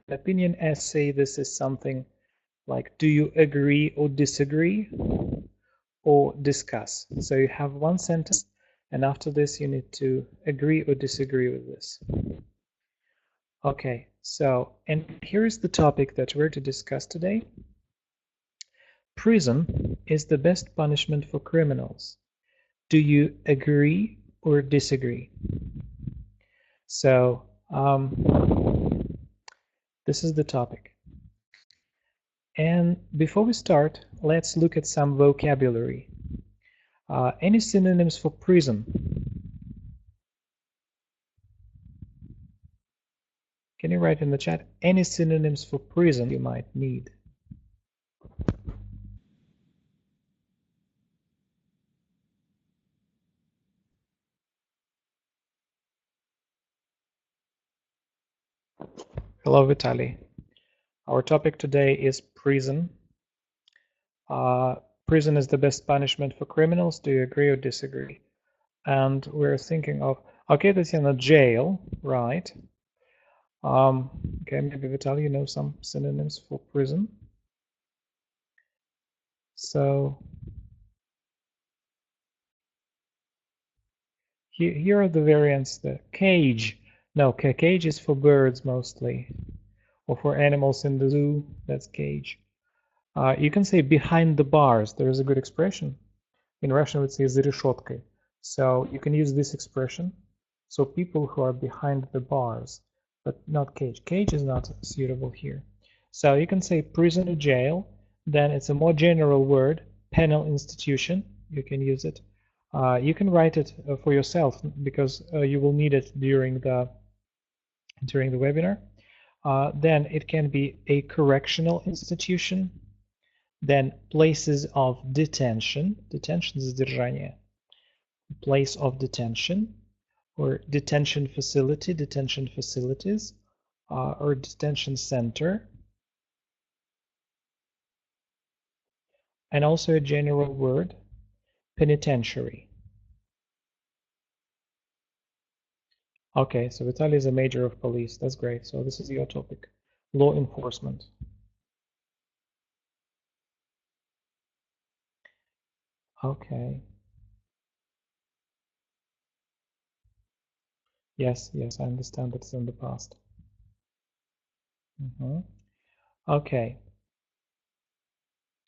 opinion essay, this is something like, do you agree or disagree or discuss? So you have one sentence, and after this you need to agree or disagree with this. Okay, so, and here's the topic that we're to discuss today. Prison is the best punishment for criminals. Do you agree or disagree? So, this is the topic. And before we start, let's look at some vocabulary. Any synonyms for prison? Can you write in the chat any synonyms for prison you might need? Hello, Vitaly. Our topic today is prison. Prison is the best punishment for criminals. Do you agree or disagree? And we're thinking of, okay, Tatiana, jail, right? Okay, maybe Vitaly, you know some synonyms for prison. So here are the variants. The cage. No, cage is for birds mostly, or for animals in the zoo. That's cage. You can say behind the bars. There is a good expression. In Russian, we would say "за решеткой." So you can use this expression. So people who are behind the bars, but not cage. Cage is not suitable here. So you can say prison or jail. Then it's a more general word, penal institution. You can use it. You can write it for yourself because you will need it during the webinar. Then it can be a correctional institution. Then places of detention. Detention is задержание. Place of detention, or detention facility, detention facilities, or detention center. And also a general word, penitentiary. Okay, so Vitaly is a major of police. That's great. So this is your topic, law enforcement. Okay. Yes, I understand that it's in the past. Okay.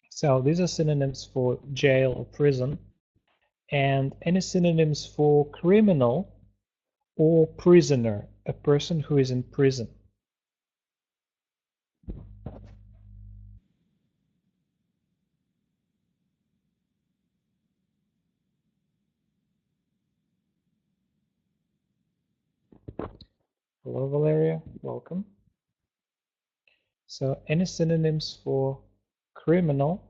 So these are synonyms for jail or prison. And any synonyms for criminal or prisoner, a person who is in prison. Hello, Valeria. Welcome. So, any synonyms for criminal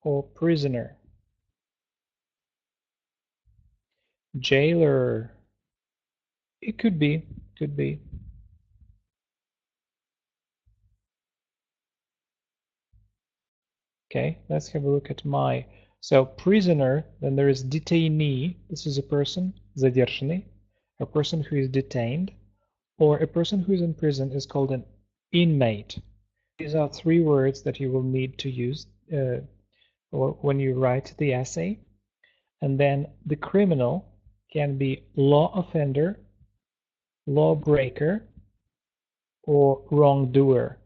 or prisoner? Jailer. It could be. Okay, let's have a look at my. So, prisoner, then there is detainee. This is a person, задержанный, a person who is detained, or a person who is in prison is called an inmate. These are three words that you will need to use when you write the essay. And then the criminal can be law offender, lawbreaker, or wrongdoer.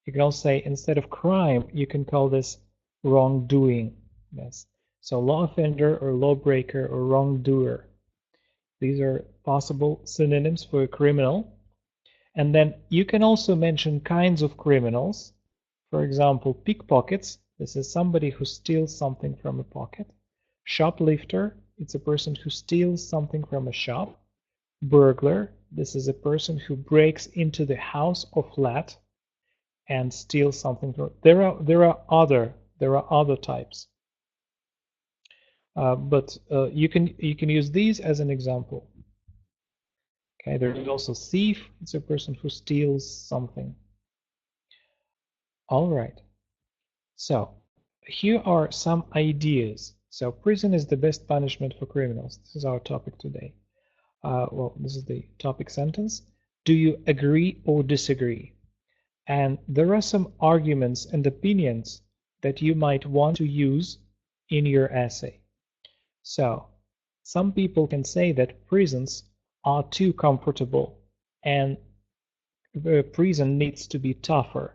You can also say instead of crime, you can call this wrongdoing. Yes. So law offender or lawbreaker or wrongdoer. These are possible synonyms for a criminal. And then you can also mention kinds of criminals. For example, pickpockets. This is somebody who steals something from a pocket. Shoplifter. It's a person who steals something from a shop. Burglar. This is a person who breaks into the house or flat and steals something from. There are other types, but you can use these as an example. Okay, there is also thief. It's a person who steals something. All right. So here are some ideas. So prison is the best punishment for criminals. This is our topic today. Well, this is the topic sentence. Do you agree or disagree? And there are some arguments and opinions that you might want to use in your essay. So, some people can say that prisons are too comfortable and the prison needs to be tougher.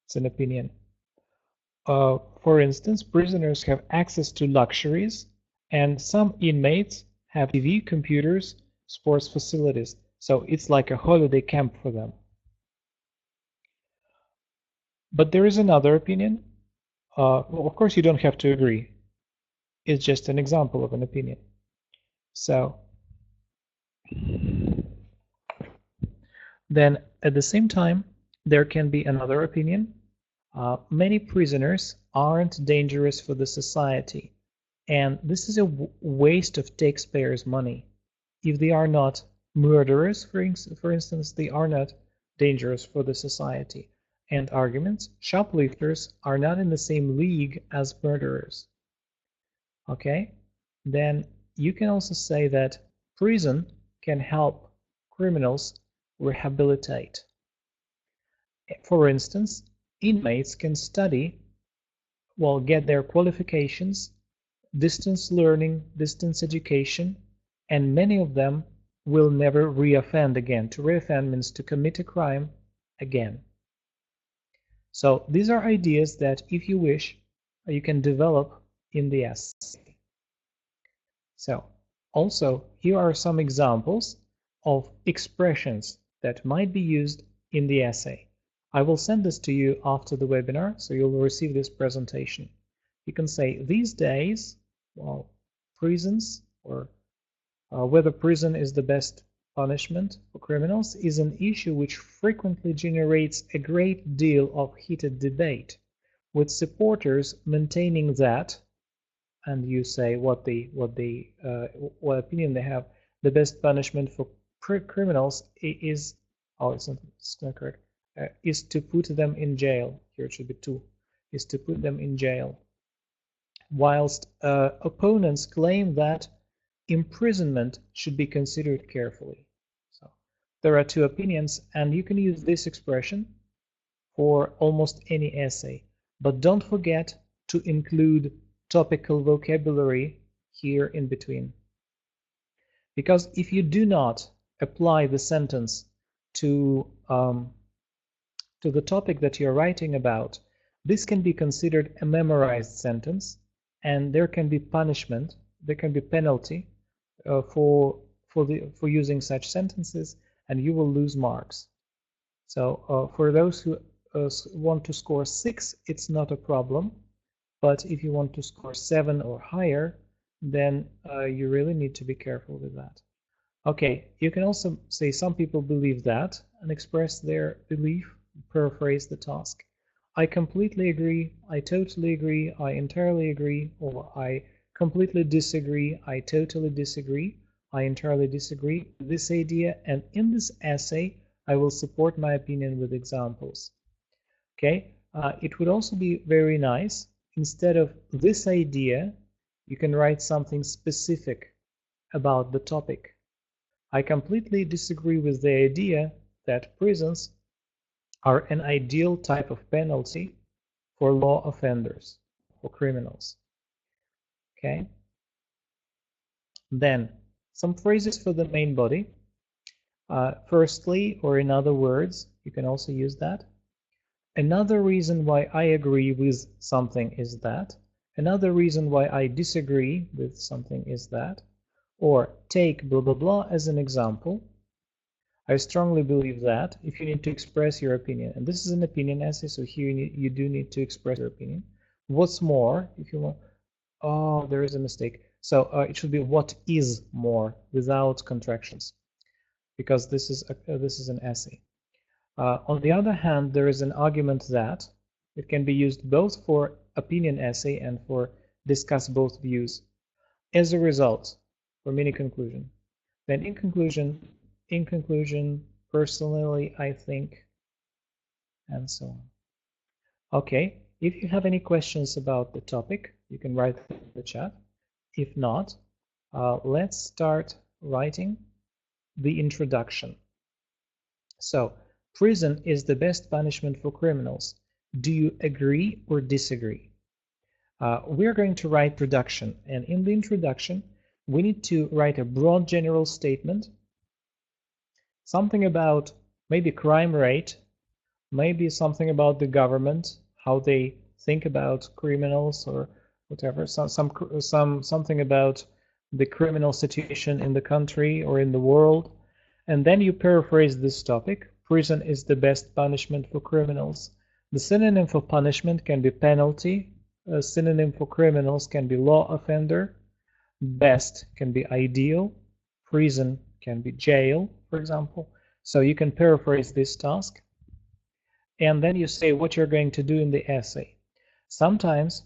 It's an opinion. For instance, prisoners have access to luxuries, and some inmates have TV, computers, sports facilities. So it's like a holiday camp for them. But there is another opinion. Well, of course, you don't have to agree. It's just an example of an opinion. So then at the same time, there can be another opinion. Many prisoners aren't dangerous for the society, and this is a waste of taxpayers' money. If they are not murderers, for instance, they are not dangerous for the society. And arguments, shoplifters are not in the same league as murderers. Okay? Then you can also say that prison can help criminals rehabilitate. For instance, inmates can study, well, get their qualifications, distance learning, distance education, and many of them will never reoffend again. To reoffend means to commit a crime again. So these are ideas that, if you wish, you can develop in the essay. So also, here are some examples of expressions that might be used in the essay. I will send this to you after the webinar, so you'll receive this presentation. You can say, these days, well, prisons, or whether prison is the best punishment for criminals, is an issue which frequently generates a great deal of heated debate, with supporters maintaining that, and you say what opinion they have, the best punishment for criminals is, oh, it's not correct, is to put them in jail. Here it should be to, is to put them in jail. Whilst opponents claim that imprisonment should be considered carefully. So there are two opinions, and you can use this expression for almost any essay. But don't forget to include topical vocabulary here in between. Because if you do not apply the sentence to the topic that you're writing about, this can be considered a memorized sentence, and there can be punishment, there can be penalty for using such sentences, and you will lose marks. So for those who want to score 6, it's not a problem. But if you want to score 7 or higher, then you really need to be careful with that. Okay, you can also say some people believe that and express their belief, paraphrase the task. I completely agree, I totally agree, I entirely agree, or I completely disagree, I totally disagree, I entirely disagree with this idea, and in this essay I will support my opinion with examples. Okay, it would also be very nice, instead of this idea, you can write something specific about the topic. I completely disagree with the idea that prisons are an ideal type of penalty for law offenders, for criminals. Okay. Then, some phrases for the main body. Firstly, or in other words, you can also use that. Another reason why I agree with something is that. Another reason why I disagree with something is that. Or take blah blah blah as an example. I strongly believe that, if you need to express your opinion. And this is an opinion essay, so here you do need to express your opinion. What's more, if you want, oh, there is a mistake. So it should be what is more without contractions, because this is an essay. On the other hand, there is an argument that it can be used both for opinion essay and for discuss both views. As a result, for mini conclusion. Then in conclusion, personally, I think, and so on. Okay, if you have any questions about the topic, you can write in the chat. If not, let's start writing the introduction. So Prison is the best punishment for criminals. Do you agree or disagree? We're going to write introduction, and in the introduction, we need to write a broad general statement, something about maybe crime rate, maybe something about the government, how they think about criminals or whatever, something about the criminal situation in the country or in the world, and then you paraphrase this topic. Prison is the best punishment for criminals. The synonym for punishment can be penalty. A synonym for criminals can be law offender. Best can be ideal. Prison can be jail, for example. So you can paraphrase this task, and then you say what you're going to do in the essay. Sometimes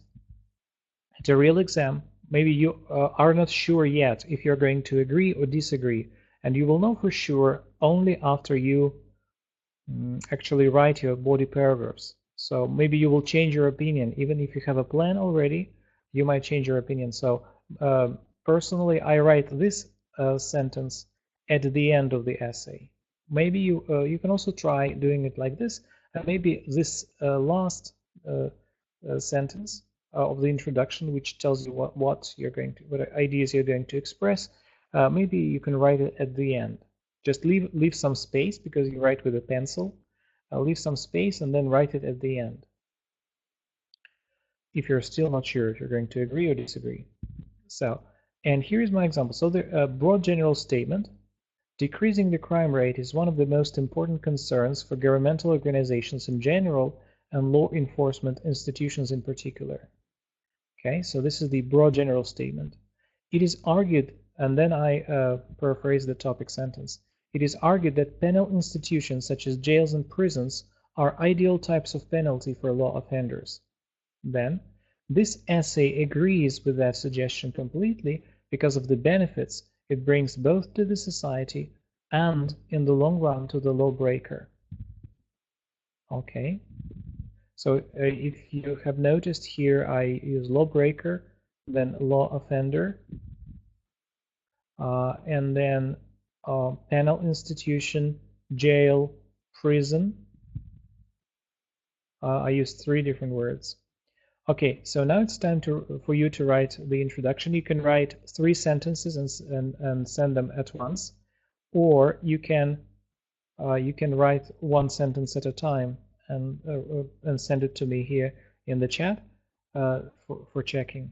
at a real exam, maybe you are not sure yet if you're going to agree or disagree, and you will know for sure only after you actually write your body paragraphs. So maybe you will change your opinion. Even if you have a plan already, you might change your opinion. So personally, I write this sentence at the end of the essay. Maybe you can also try doing it like this. And maybe this last sentence of the introduction, which tells you what ideas you're going to express, maybe you can write it at the end. Just leave some space because you write with a pencil. Leave some space and then write it at the end. If you're still not sure if you're going to agree or disagree. So, and here is my example. So the broad general statement: decreasing the crime rate is one of the most important concerns for governmental organizations in general and law enforcement institutions in particular. Okay, so this is the broad general statement. It is argued, and then I paraphrase the topic sentence. It is argued that penal institutions such as jails and prisons are ideal types of penalty for law offenders. Then, this essay agrees with that suggestion completely because of the benefits it brings both to the society and, in the long run, to the lawbreaker. Okay, so if you have noticed here, I use lawbreaker, then law offender, and then penal institution, jail, prison. I use 3 different words. Okay, so now it's time for you to write the introduction. You can write 3 sentences and send them at once, or you can write 1 sentence at a time and send it to me here in the chat for checking.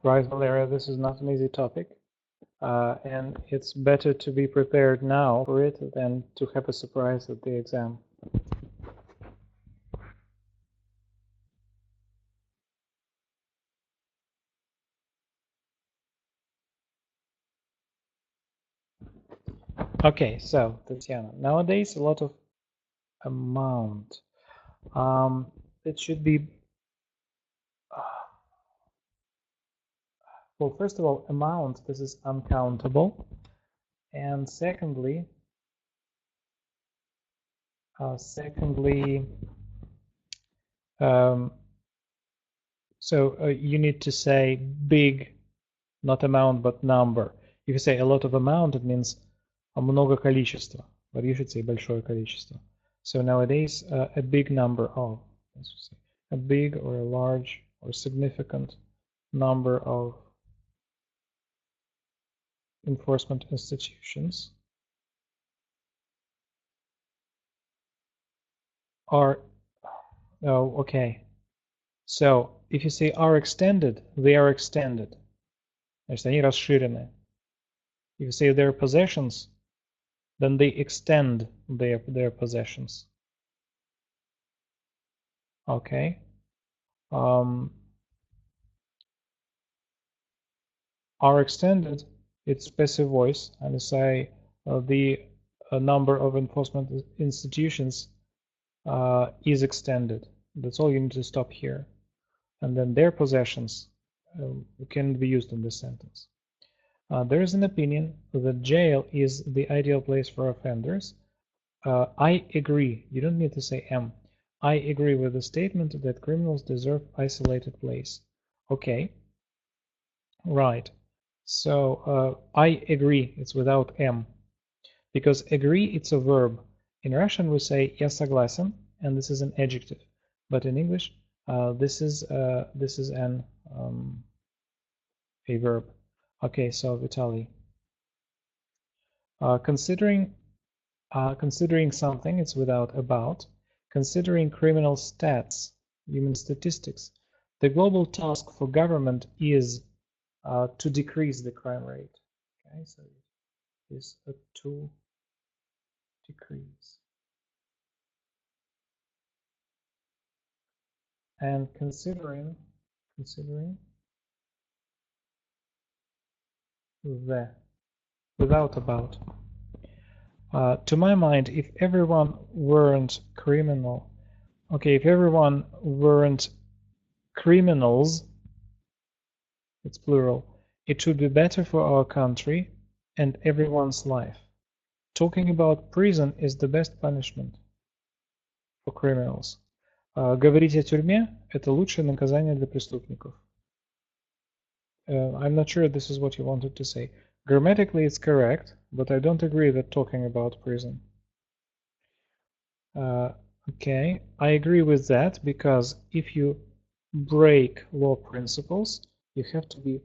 Right, Valeria, this is not an easy topic. And it's better to be prepared now for it than to have a surprise at the exam. Okay, so Tatiana, nowadays a lot of amount. It should be, well, first of all, amount, this is uncountable. And secondly, you need to say big, not amount, but number. If you say a lot of amount, it means много количества, but you should say большое количество. So nowadays, a big number of, let's just say, a big or a large or significant number of enforcement institutions are, oh, okay. So if you say are extended, they are extended. Значит, они расширены. If you say their possessions, then they extend their possessions. Okay. Are extended, it's passive voice, and you say the number of enforcement institutions is extended. That's all you need to stop here. And then their possessions can be used in this sentence. There is an opinion that jail is the ideal place for offenders. I agree. You don't need to say am. I agree with the statement that criminals deserve isolated place. Okay. Right. So I agree. It's without am. Because agree, it's a verb. In Russian, we say я согласен, and this is an adjective. But in English, this is an a verb. Okay, so Vitaly. Considering something, it's without about. Considering criminal stats, human statistics, the global task for government is to decrease the crime rate. Okay, so it is to decrease. And considering the without about. To my mind, if everyone weren't criminal, okay, if everyone weren't criminals, it's plural, it should be better for our country and everyone's life. Talking about prison is the best punishment for criminals. Говорить о тюрьме – это лучшее наказание для преступников. I'm not sure this is what you wanted to say. Grammatically, it's correct, but I don't agree that talking about prison. Okay, I agree with that because if you break law principles, you have to be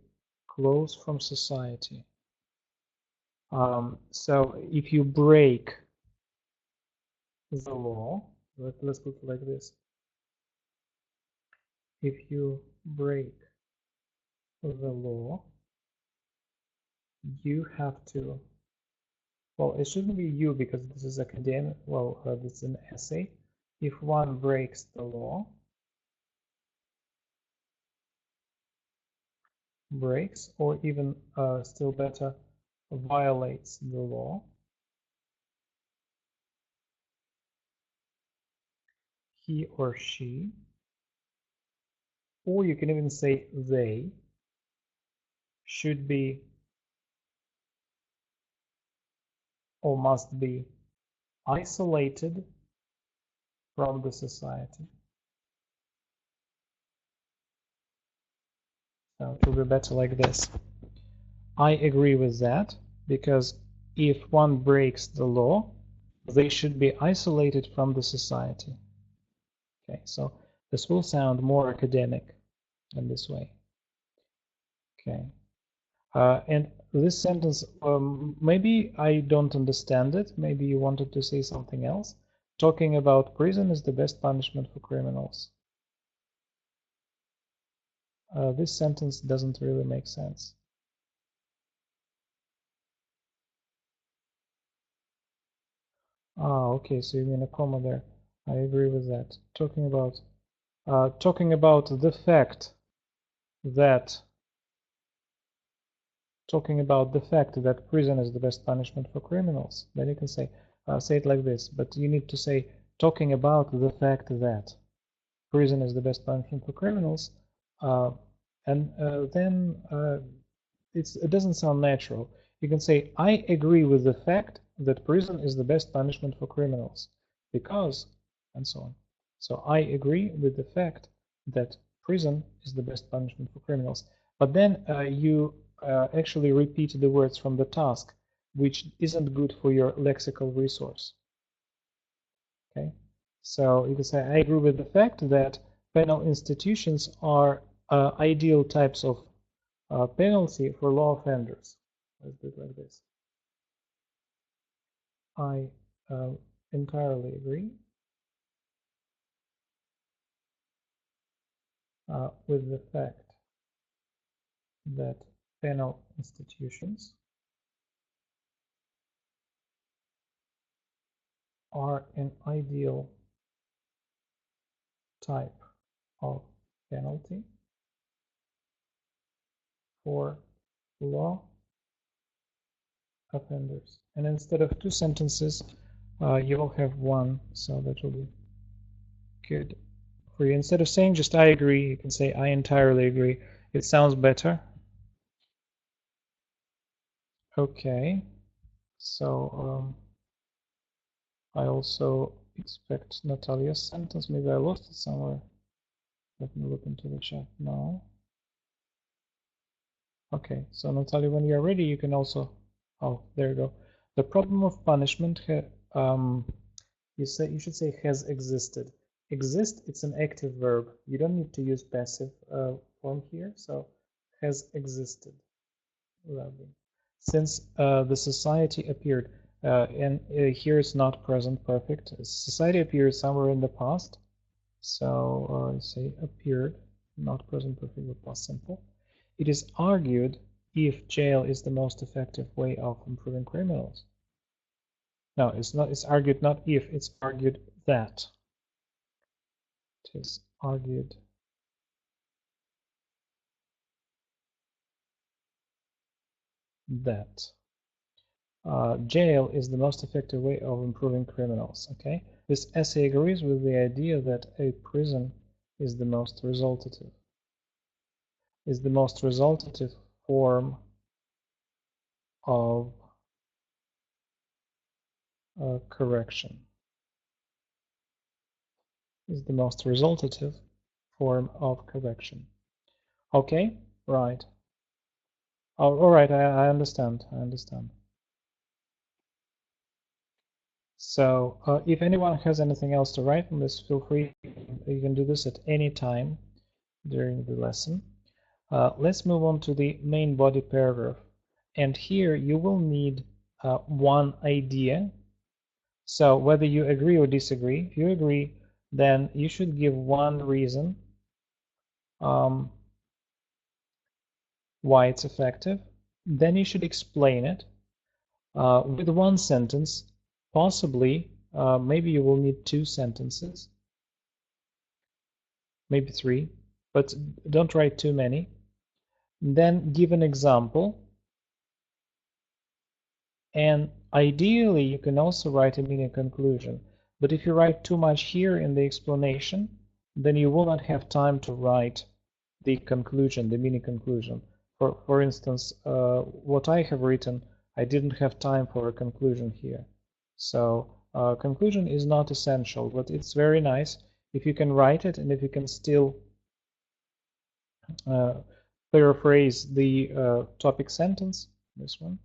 close from society. So if you break the law, let's put it like this. If you break the law, you have to, well, it shouldn't be you because this is academic, well, this is an essay. If one breaks the law, breaks, or even still better, violates the law, he or she, or you can even say they, should be or must be isolated from the society. So it will be better like this. I agree with that because if one breaks the law, they should be isolated from the society. Okay, so this will sound more academic in this way. Okay. And this sentence, maybe I don't understand it. Maybe you wanted to say something else. Talking about prison is the best punishment for criminals. this sentence doesn't really make sense. Okay, so you mean a comma there. I agree with that. Talking about the fact that prison is the best punishment for criminals. Then you can say it like this, but you need to say talking about the fact that prison is the best punishment for criminals, and then it doesn't sound natural. You can say, I agree with the fact that prison is the best punishment for criminals because, and so on. So I agree with the fact that prison is the best punishment for criminals. But then you actually repeat the words from the task, which isn't good for your lexical resource. Okay, so you can say, I agree with the fact that penal institutions are ideal types of penalty for law offenders. Let's do it like this. I entirely agree with the fact that penal institutions are an ideal type of penalty for law offenders. And instead of two sentences, you will have one, so that will be good for you. Instead of saying just I agree, you can say I entirely agree. It sounds better. Okay, so I also expect Natalia's sentence. Maybe I lost it somewhere. Let me look into the chat now. Okay, so Natalia, when you're ready, you can also. Oh, there you go. The problem of punishment. You should say has existed. Exist. It's an active verb. You don't need to use passive form here. So has existed. Lovely. Since the society appeared, and here it's not present perfect. Society appeared somewhere in the past. So say appeared, not present perfect, but past simple. It is argued if jail is the most effective way of improving criminals. No, it's not. It's argued not if. It's argued that. It is argued that jail is the most effective way of improving criminals. Okay, this essay agrees with the idea that a prison is the most resultative form of correction. Is the most resultative form of correction. Okay, right. Oh, all right. I understand. I understand. So if anyone has anything else to write on this, feel free. You can do this at any time during the lesson. Let's move on to the main body paragraph. And here you will need one idea. So whether you agree or disagree, if you agree, then you should give one reason why it's effective. Then you should explain it with one sentence. Possibly, maybe you will need two sentences, maybe three, but don't write too many. Then give an example. And ideally, you can also write a mini conclusion. But if you write too much here in the explanation, then you will not have time to write the conclusion, the mini conclusion. For instance, what I have written, I didn't have time for a conclusion here. So conclusion is not essential, but it's very nice if you can write it and if you can still paraphrase the topic sentence, this one.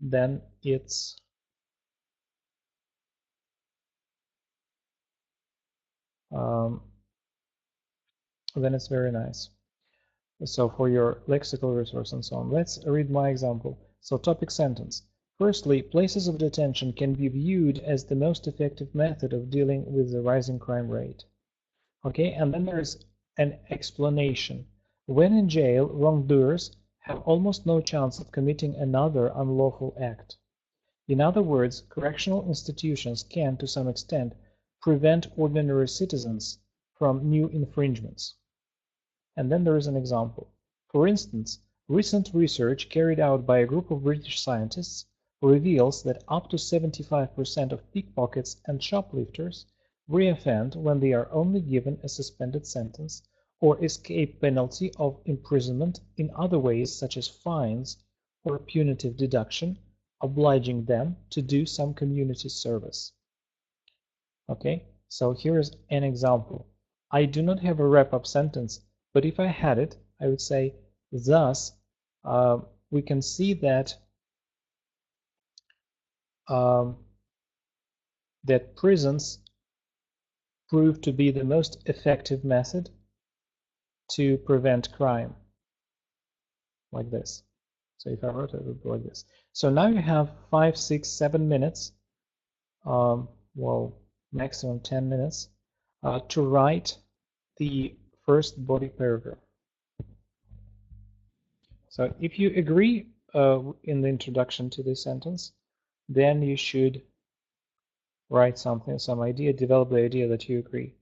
Then it's very nice. So for your lexical resource and so on. Let's read my example. So topic sentence. Firstly, places of detention can be viewed as the most effective method of dealing with the rising crime rate. Okay, and then there's an explanation. When in jail, wrongdoers have almost no chance of committing another unlawful act. In other words, correctional institutions can, to some extent, prevent ordinary citizens from new infringements. And then there is an example. For instance, recent research carried out by a group of British scientists reveals that up to 75% of pickpockets and shoplifters reoffend when they are only given a suspended sentence or escape penalty of imprisonment in other ways such as fines or punitive deduction, obliging them to do some community service. Okay, so here is an example. I do not have a wrap-up sentence, but if I had it, I would say, thus, we can see that that prisons prove to be the most effective method to prevent crime, like this. So if I wrote it, it would be like this. So now you have 5, 6, 7 minutes, well, maximum 10 minutes, to write the first body paragraph. So if you agree in the introduction to this sentence, then you should write something, some idea, develop the idea that you agree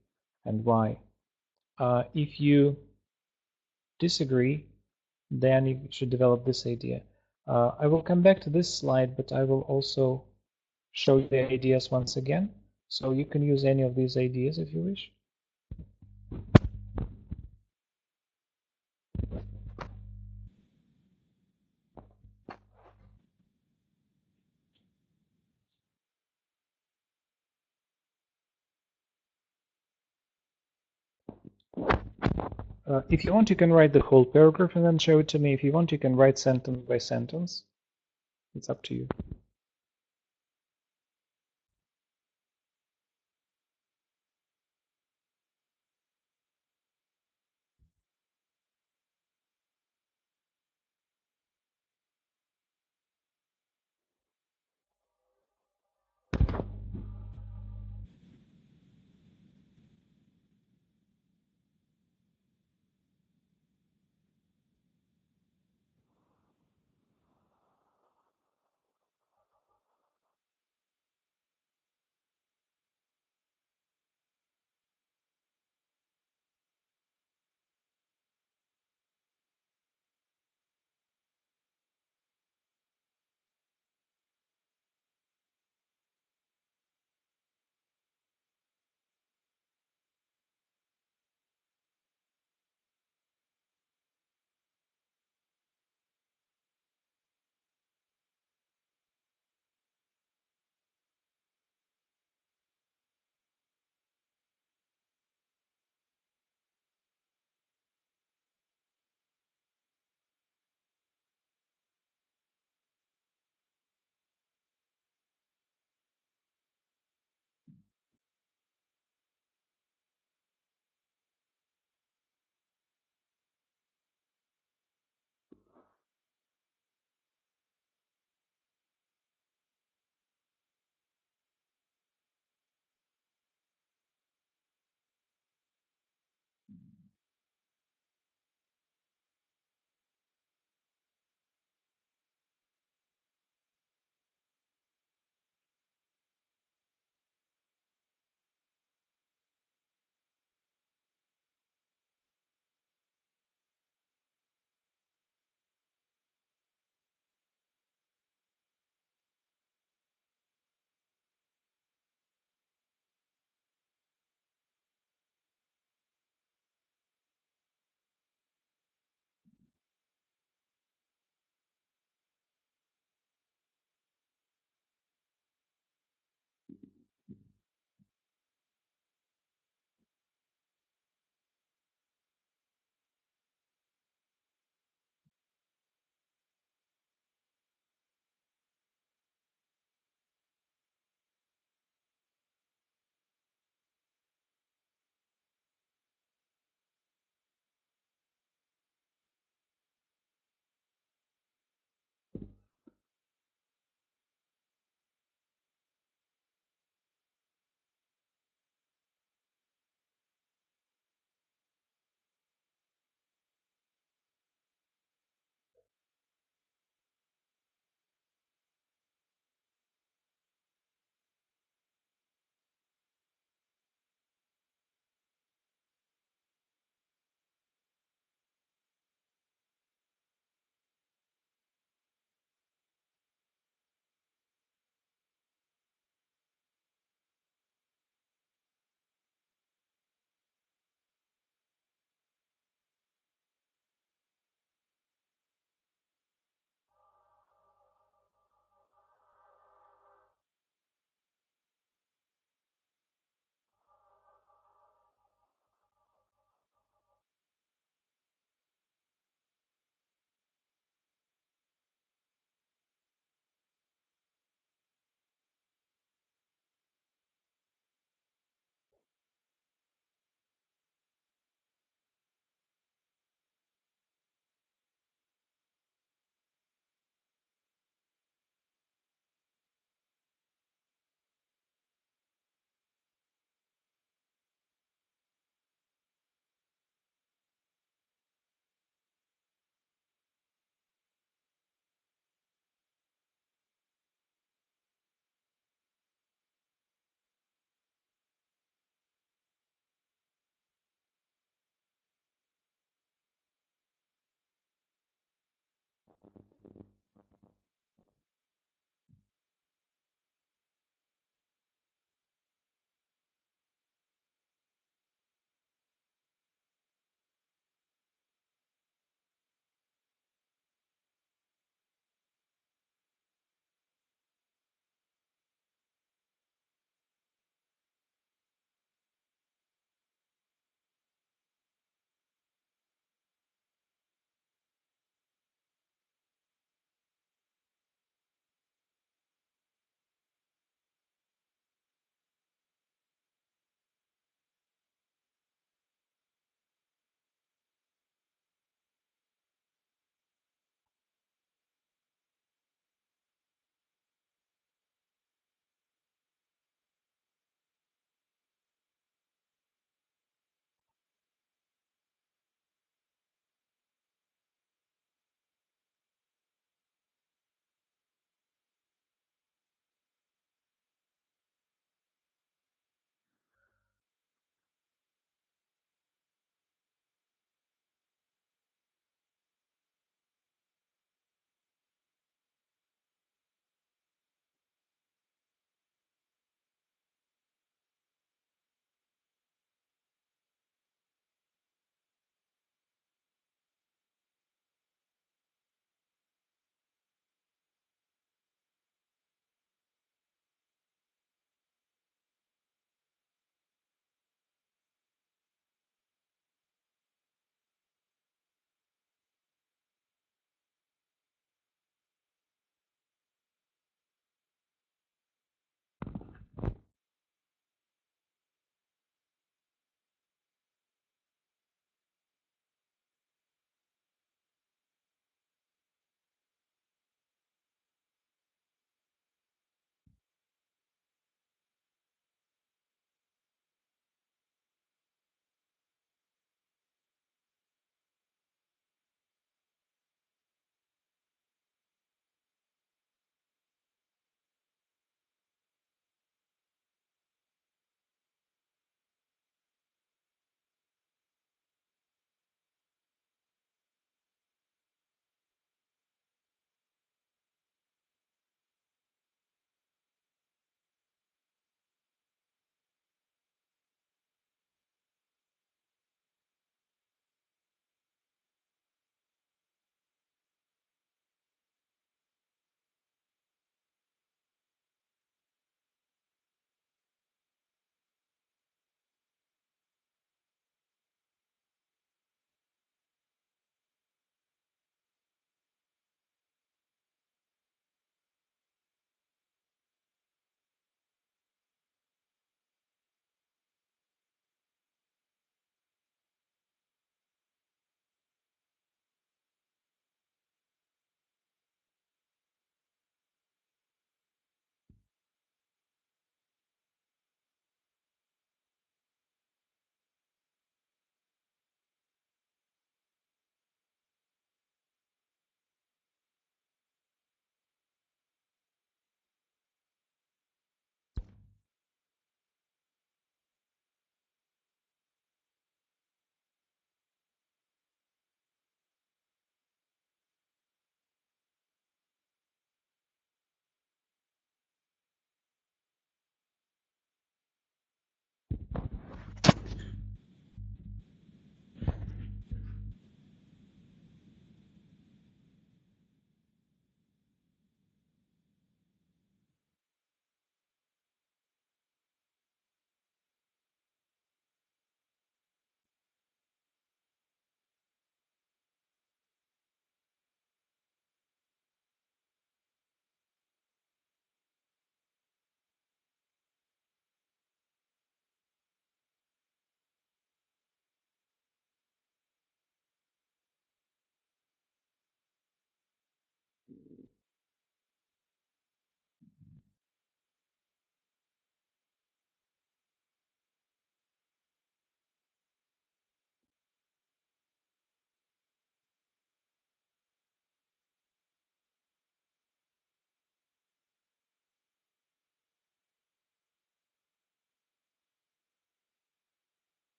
and why. If you disagree, then you should develop this idea. I will come back to this slide, but I will also show you the ideas once again. So you can use any of these ideas if you wish. If you want, you can write the whole paragraph and then show it to me. If you want, you can write sentence by sentence. It's up to you.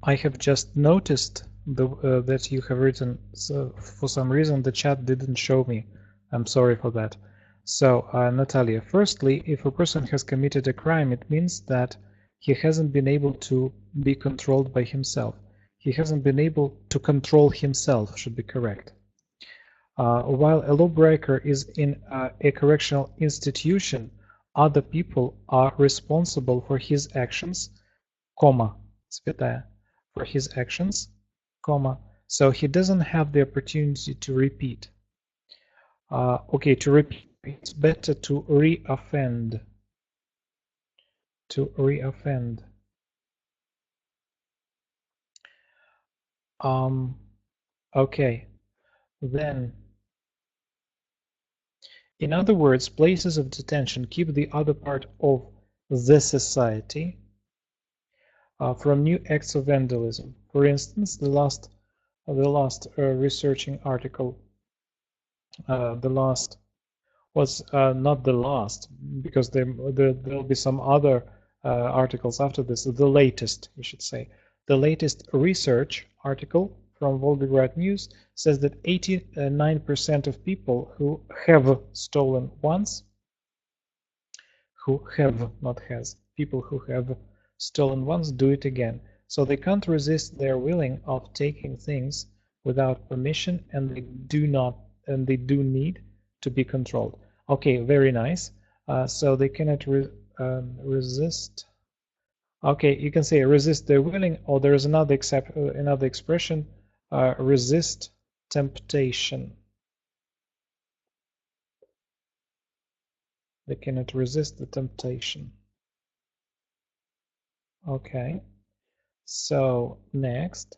I have just noticed that you have written, so for some reason the chat didn't show me. I'm sorry for that. So, Natalia, firstly, if a person has committed a crime, it means that he hasn't been able to be controlled by himself. He hasn't been able to control himself, should be correct. While a lawbreaker is in a correctional institution, other people are responsible for his actions, comma, святая, for his actions, comma, so he doesn't have the opportunity to repeat. Okay, to repeat, it's better to re-offend. To re-offend. Okay, then, in other words, places of detention keep the other part of the society from new acts of vandalism. For instance, the last researching article, the last was not the last, because there'll be some other articles after this. The latest, you should say, the latest research article from Volgograd News says that 89% of people who have stolen once, who have, not has, people who have stolen once do it again. So they can't resist their willing of taking things without permission, and they do need to be controlled. Okay, very nice. So they cannot resist. Okay, you can say resist their willing, or there is another expression, resist temptation. They cannot resist the temptation. Okay, so next,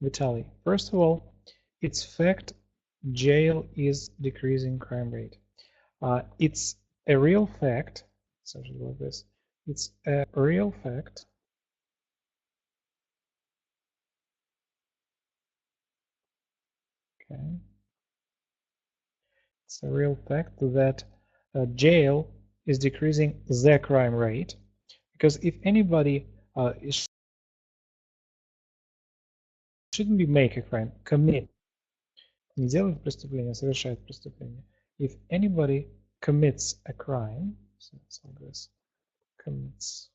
Vitaly. First of all, it's fact jail is decreasing crime rate. It's a real fact, something like this. It's a real fact. Okay. It's a real fact that jail is decreasing the crime rate, because if anybody shouldn't be make a crime, commit, не делает преступление, совершает преступление. If anybody commits a crime, so it's like this, commits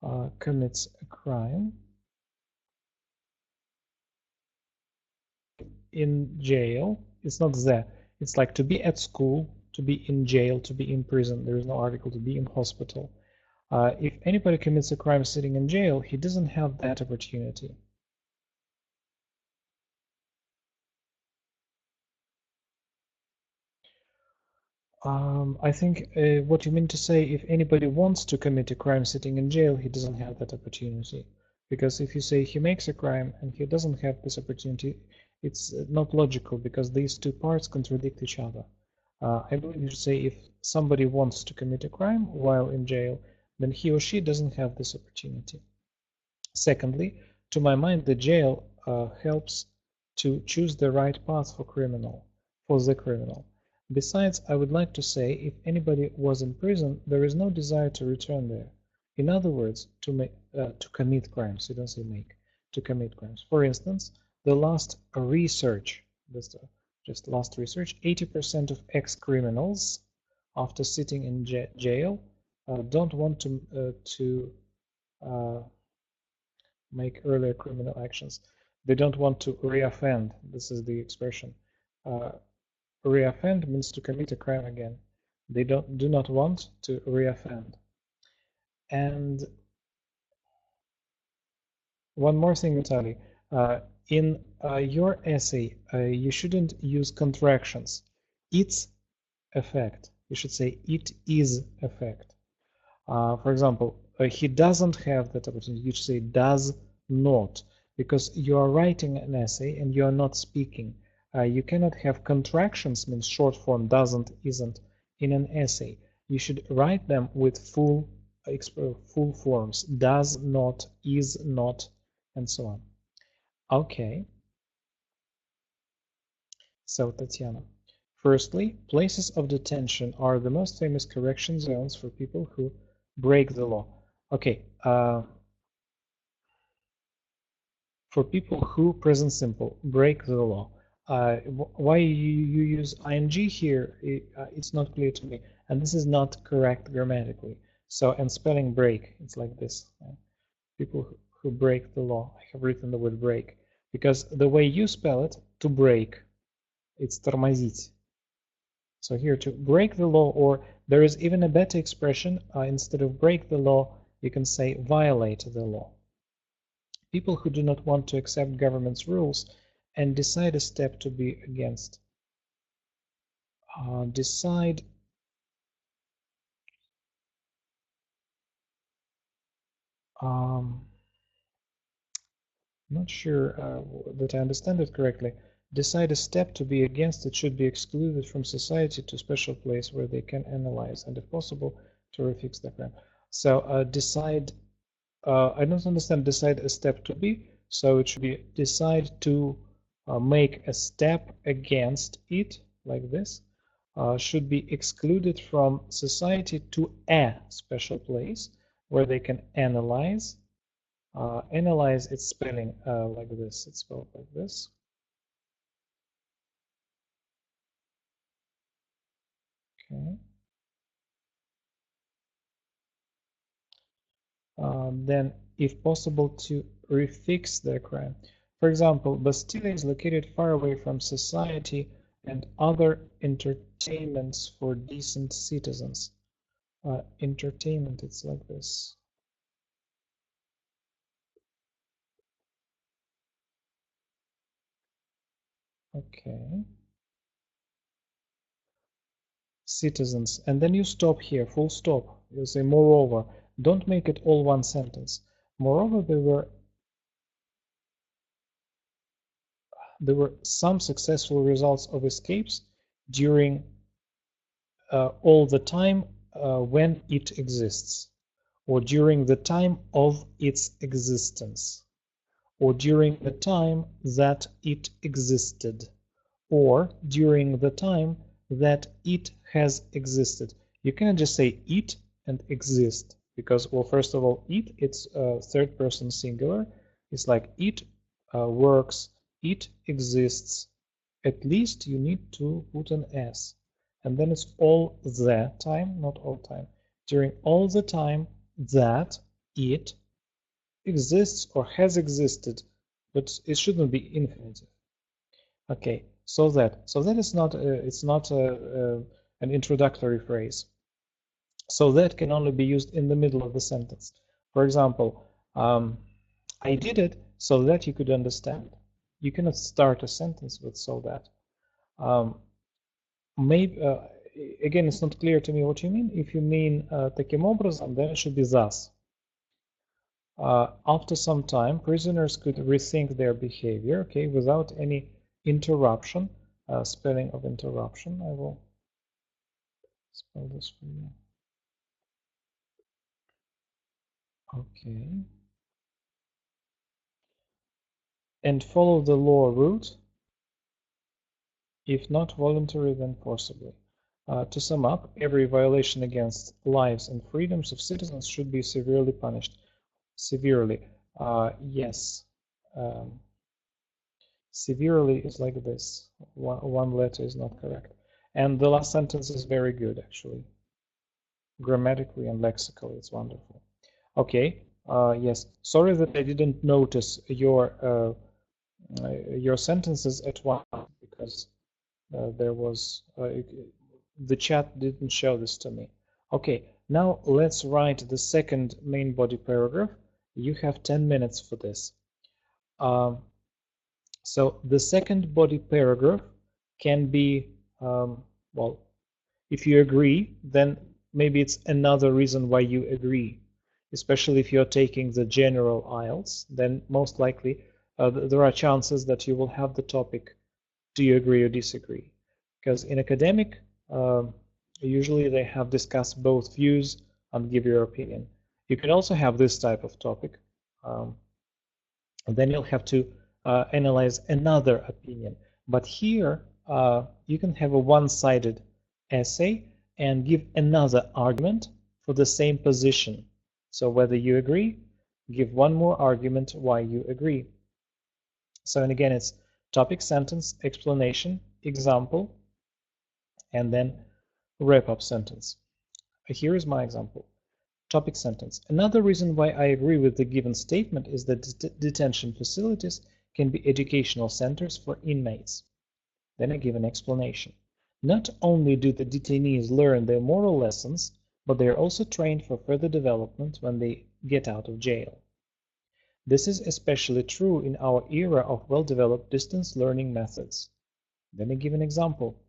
a crime in jail, it's not there. It's like to be at school, to be in jail, to be in prison. There is no article to be in hospital. If anybody commits a crime sitting in jail, he doesn't have that opportunity. I think what you mean to say, if anybody wants to commit a crime sitting in jail, he doesn't have that opportunity. Because if you say he makes a crime and he doesn't have this opportunity, it's not logical because these two parts contradict each other. I believe you should say if somebody wants to commit a crime while in jail, then he or she doesn't have this opportunity. Secondly, to my mind, the jail helps to choose the right path for the criminal. Besides, I would like to say, if anybody was in prison, there is no desire to return there. In other words, to commit crimes. You don't say make, to commit crimes. For instance, the last research, just last research, 80% of ex-criminals, after sitting in jail, don't want to make earlier criminal actions. They don't want to reoffend. This is the expression. Reoffend means to commit a crime again. They do not want to reoffend. And one more thing, Vitaly. In your essay, you shouldn't use contractions. Its effect. You should say it is effect. For example, he doesn't have that opportunity. You should say does not, because you are writing an essay and you are not speaking. You cannot have contractions, means short form, doesn't, isn't, in an essay. You should write them with full forms, does not, is not, and so on. Okay. So, Tatiana. Firstly, places of detention are the most famous correction zones for people who break the law. Okay, for people who, present simple, break the law. Why you use ing here, it's not clear to me. And this is not correct grammatically. So, and spelling break, it's like this. People who break the law. I have written the word break. Because the way you spell it, to break, it's тормозить. So here, to break the law, or there is even a better expression, instead of break the law, you can say violate the law. People who do not want to accept government's rules and decide a step to be against. Decide not sure that I understand it correctly. Decide a step to be against it should be excluded from society to a special place where they can analyze and, if possible, to refix the crime. So decide, I don't understand decide a step to be, so it should be decide to make a step against it, like this, should be excluded from society to a special place where they can analyze. Analyze its spelling like this. It's spelled like this. Okay. Then, if possible, to refix their crime. For example, Bastille is located far away from society and other entertainments for decent citizens. Entertainment, it's like this. Okay. Citizens, and then you stop here, full stop. You say moreover. Don't make it all one sentence. Moreover, there were some successful results of escapes during all the time when it exists, or during the time of its existence, or during the time that it existed, or during the time that it has existed. You cannot just say it and exist, because, well, first of all, it's third person singular. It's like it works, it exists. At least you need to put an S. And then it's all the time, not all time. During all the time that it exists or has existed, but it shouldn't be infinitive. Okay, so that is not it's not an introductory phrase. So that can only be used in the middle of the sentence. For example, I did it so that you could understand. You cannot start a sentence with so that. Maybe again, it's not clear to me what you mean. If you mean таким образом, then it should be thus. After some time, prisoners could rethink their behavior, okay, without any interruption. Spelling of interruption, I will spell this for you. Okay. And follow the law route, if not voluntary, then forcibly. To sum up, every violation against lives and freedoms of citizens should be severely punished. Severely. Yes. Severely is like this. One letter is not correct. And the last sentence is very good, actually. Grammatically and lexically, it's wonderful. Okay. Yes. Sorry that I didn't notice your sentences at once because there was the chat didn't show this to me. Okay, now let's write the second main body paragraph. You have 10 minutes for this. So the second body paragraph can be, well, if you agree, then maybe it's another reason why you agree. Especially if you're taking the general IELTS, then most likely there are chances that you will have the topic, do you agree or disagree? Because in academic, usually they have discussed both views and give your opinion. You can also have this type of topic. And then you'll have to analyze another opinion. But here, you can have a one-sided essay and give another argument for the same position. So whether you agree, give one more argument why you agree. So, and again, it's topic, sentence, explanation, example, and then wrap-up sentence. Here is my example. Topic sentence. Another reason why I agree with the given statement is that detention facilities can be educational centers for inmates. Then I give an explanation. Not only do the detainees learn their moral lessons, but they are also trained for further development when they get out of jail. This is especially true in our era of well-developed distance learning methods. Then I give an example.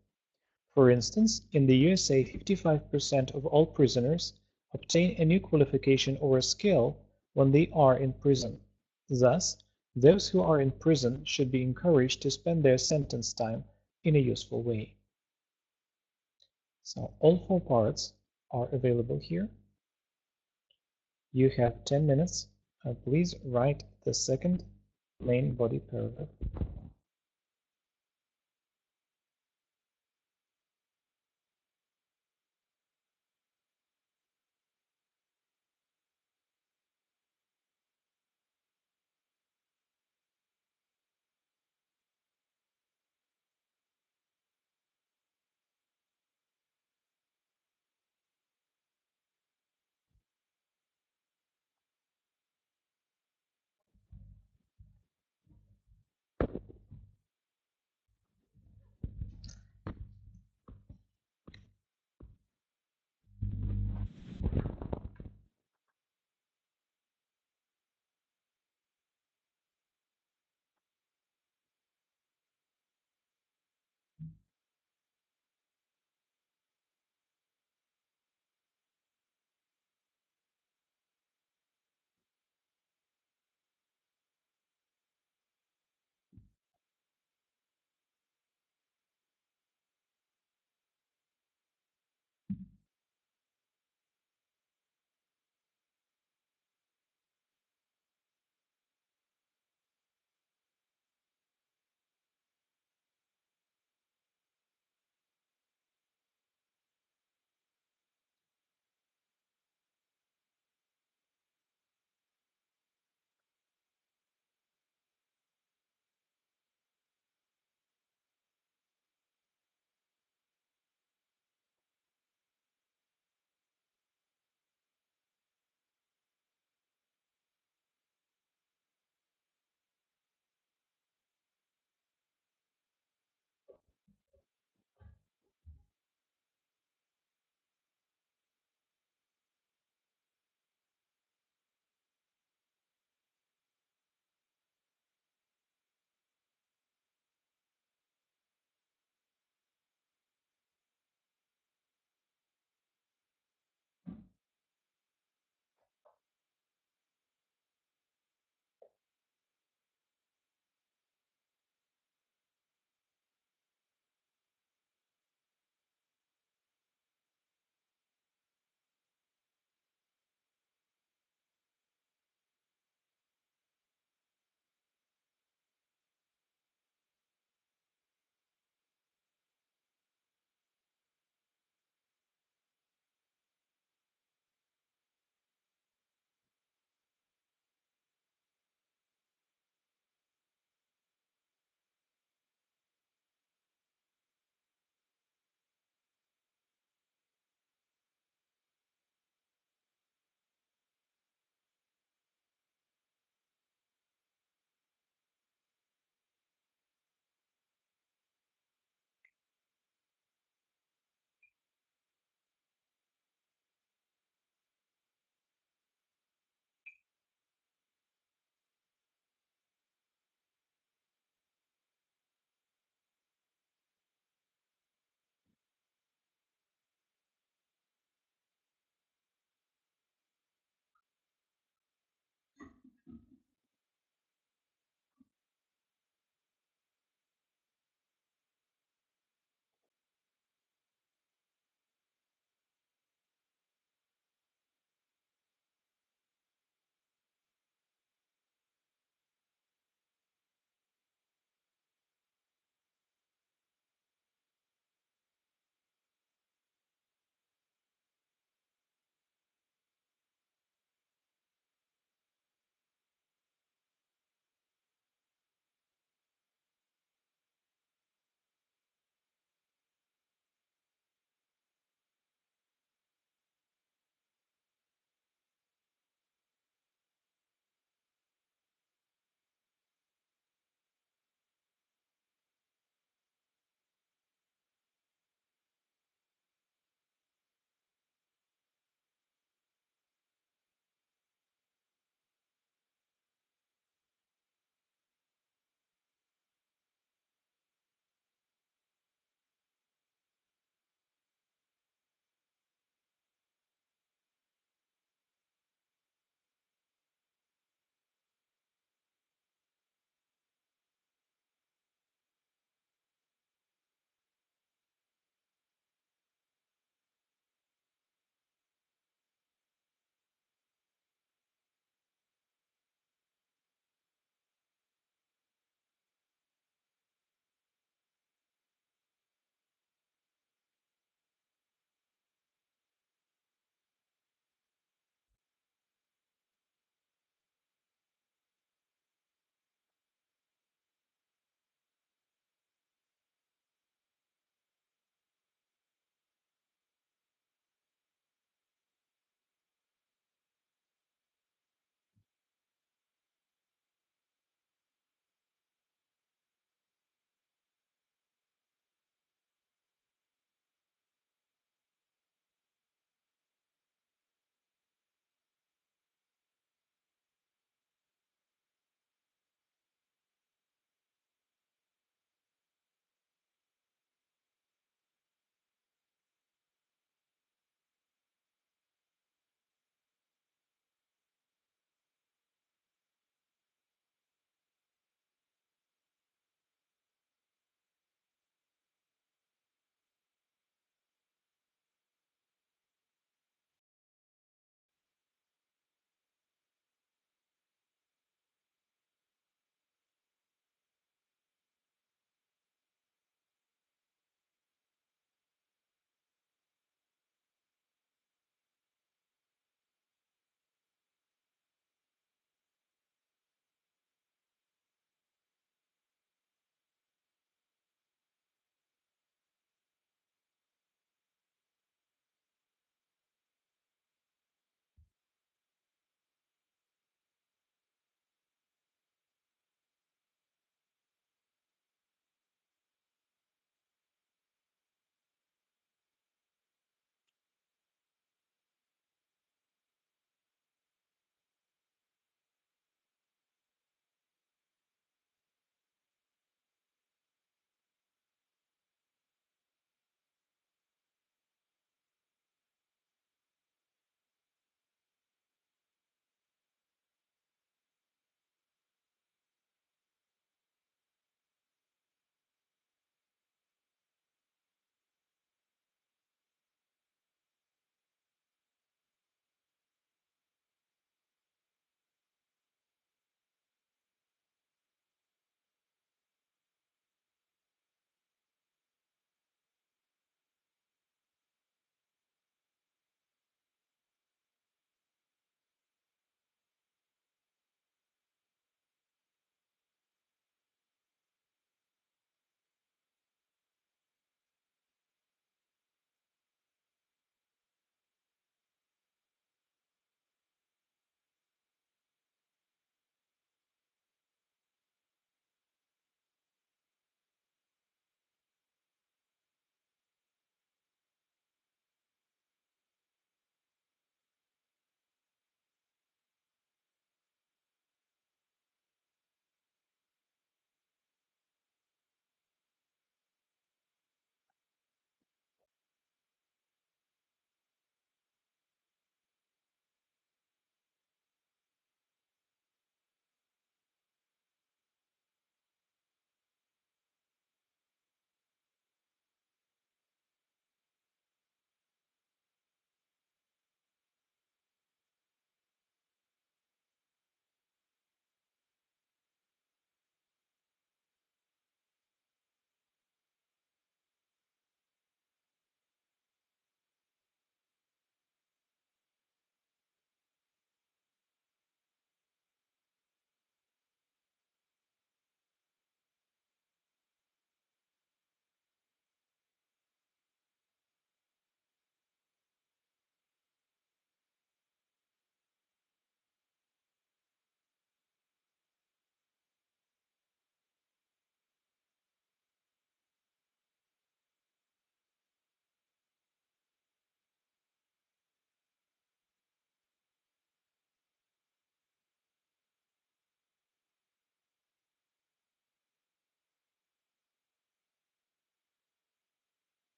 For instance, in the USA, 55% of all prisoners obtain a new qualification or a skill when they are in prison. Thus, those who are in prison should be encouraged to spend their sentence time in a useful way. So all four parts are available here. You have 10 minutes. Please write the second main body paragraph.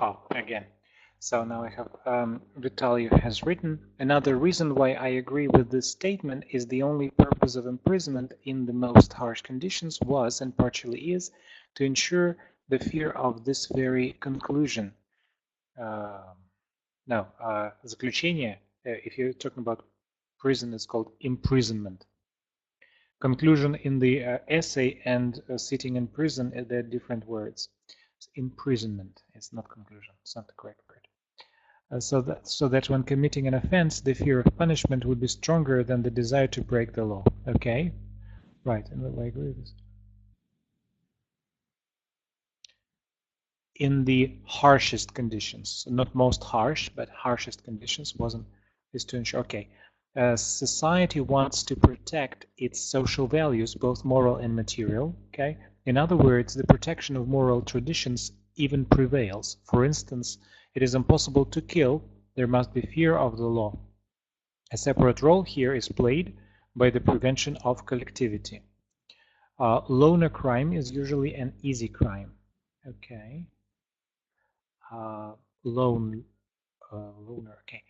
Oh, again. So now I have Vitaly has written, another reason why I agree with this statement is the only purpose of imprisonment in the most harsh conditions was, and partially is, to ensure the fear of this very conclusion. No, заключение, if you're talking about prison, it's called imprisonment. Conclusion in the essay and sitting in prison, they're different words. It's imprisonment, it's not conclusion, it's not the correct word. So that when committing an offense, the fear of punishment would be stronger than the desire to break the law. Okay, right, and I agree with this. In the harshest conditions, not most harsh, but harshest conditions is to ensure. Okay, society wants to protect its social values, both moral and material. Okay, in other words, the protection of moral traditions even prevails. For instance, it is impossible to kill, there must be fear of the law. A separate role here is played by the prevention of collectivity. Loner crime is usually an easy crime. Okay. Loner, okay.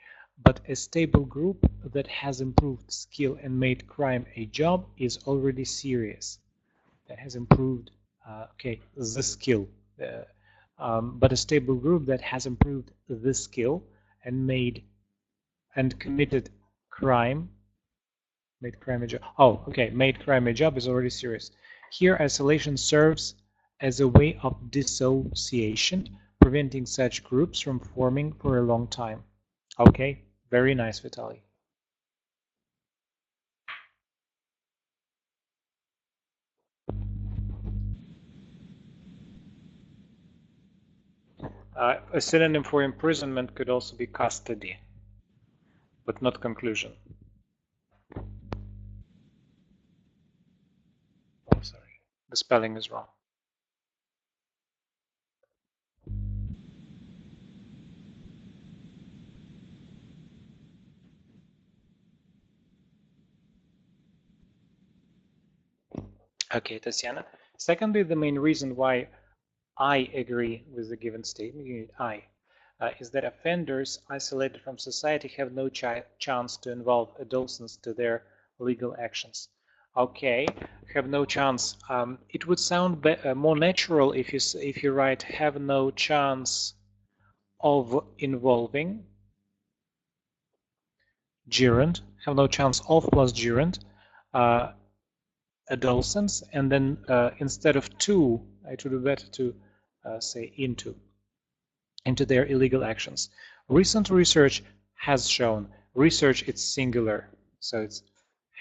But a stable group that has improved skill and made crime a job is already serious. That has improved, okay, the skill. But a stable group that has improved the skill and committed crime, made crime a job. Oh, okay, made crime a job is already serious. Here, isolation serves as a way of dissociation, preventing such groups from forming for a long time. Okay, very nice, Vitaly. A synonym for imprisonment could also be custody, but not conclusion. Oh, sorry, the spelling is wrong. Okay, Tatiana. Secondly, the main reason why I agree with the given statement, unit I, is that offenders isolated from society have no chance to involve adolescents to their legal actions. Okay, have no chance. It would sound more natural if you write have no chance of involving gerund, have no chance of plus gerund, adolescents, and then instead of to, it would be better to say into their illegal actions. Recent research has shown, research it's singular, so it's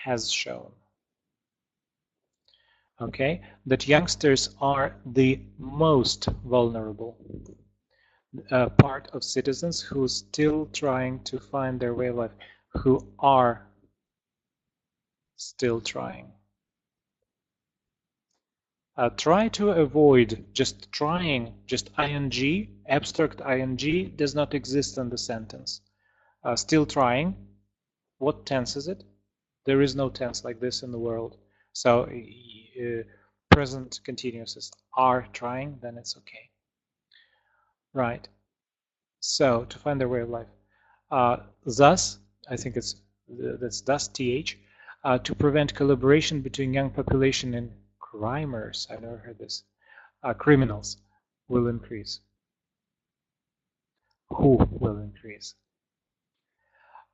has shown, okay, that youngsters are the most vulnerable part of citizens who are still trying to find their way of life, who are still trying. Try to avoid just trying, just ing, abstract ing does not exist in the sentence. Still trying, what tense is it? There is no tense like this in the world. So present continuous is are trying, then it's okay. Right. So to find their way of life. Thus, I think that's thus th, to prevent collaboration between young population and crimers, I've never heard this, criminals will increase. Who will increase?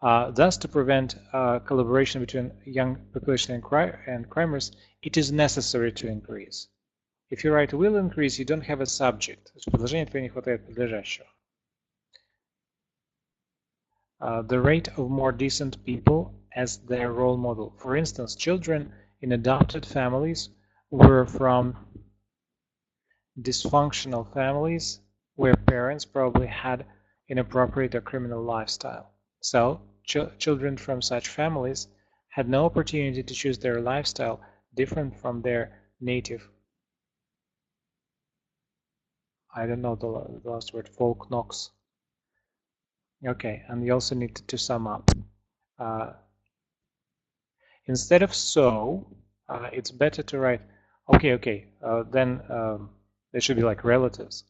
Thus, to prevent collaboration between young population and crimers, it is necessary to increase. If you write will increase, you don't have a subject. В предложении твоего не хватает подлежащего. The rate of more decent people as their role model. For instance, children in adopted families were from dysfunctional families where parents probably had inappropriate or criminal lifestyle. So, children from such families had no opportunity to choose their lifestyle different from their native, I don't know the last word, folk knox. Okay, and you also need to sum up. Instead of so, it's better to write, okay, then there should be like relatives.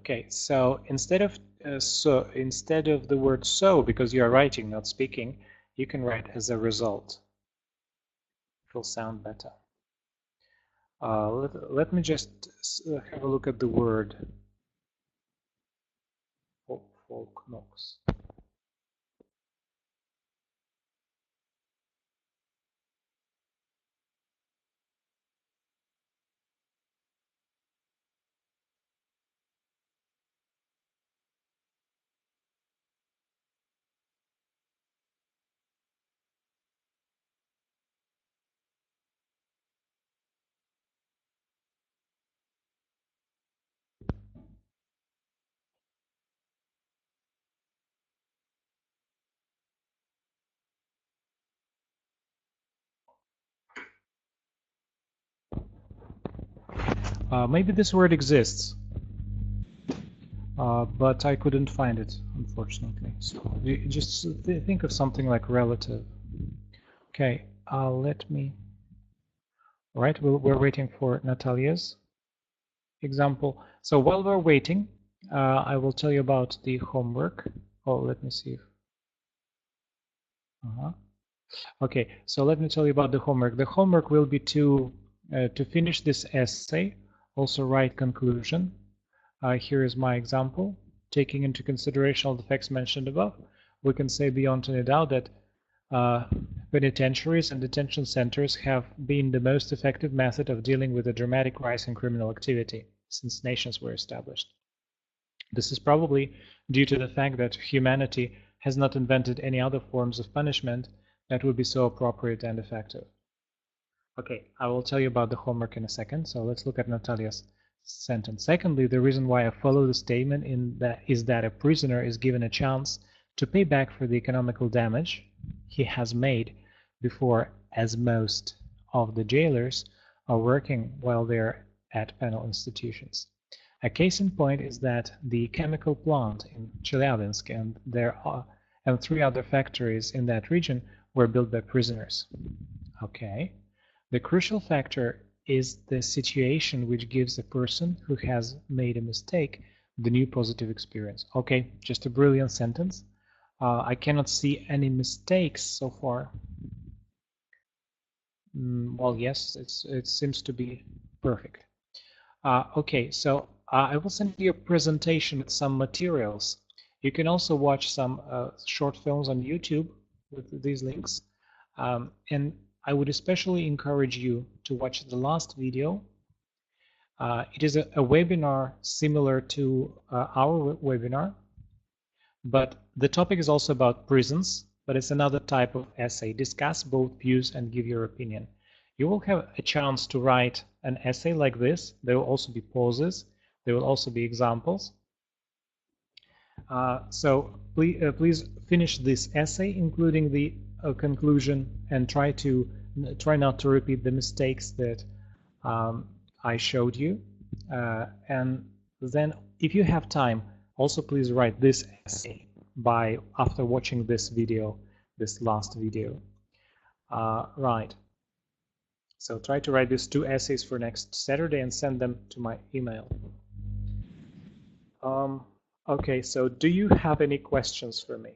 Okay, so instead of the word so, because you are writing, not speaking, you can write as a result. It will sound better. Let me just have a look at the word Volknox. Maybe this word exists, but I couldn't find it, unfortunately. So you just think of something like relative. Okay, let me. All right, we're waiting for Natalia's example. So while we're waiting, I will tell you about the homework. Oh, let me see. Okay, so let me tell you about the homework. The homework will be to finish this essay, also write conclusion. Here is my example. Taking into consideration all the facts mentioned above, we can say beyond any doubt that penitentiaries and detention centers have been the most effective method of dealing with the dramatic rise in criminal activity since nations were established. This is probably due to the fact that humanity has not invented any other forms of punishment that would be so appropriate and effective. Okay, I will tell you about the homework in a second, so let's look at Natalia's sentence. Secondly, the reason why I follow the statement is that a prisoner is given a chance to pay back for the economical damage he has made before, as most of the jailers are working while they're at penal institutions. A case in point is that the chemical plant in Chelyabinsk and 3 other factories in that region were built by prisoners. Okay. The crucial factor is the situation which gives the person who has made a mistake the new positive experience. Okay, just a brilliant sentence. I cannot see any mistakes so far. Well, yes, it seems to be perfect. Okay, so I will send you a presentation with some materials. You can also watch some short films on YouTube with these links. And I would especially encourage you to watch the last video. It is a webinar similar to our webinar, but the topic is also about prisons, but it's another type of essay. Discuss both views and give your opinion. You will have a chance to write an essay like this. There will also be pauses. There will also be examples. So please finish this essay, including the conclusion, and try not to repeat the mistakes that I showed you. And then, if you have time, also please write this essay after watching this video, this last video. Right. So try to write these 2 essays for next Saturday and send them to my email. Okay, so do you have any questions for me?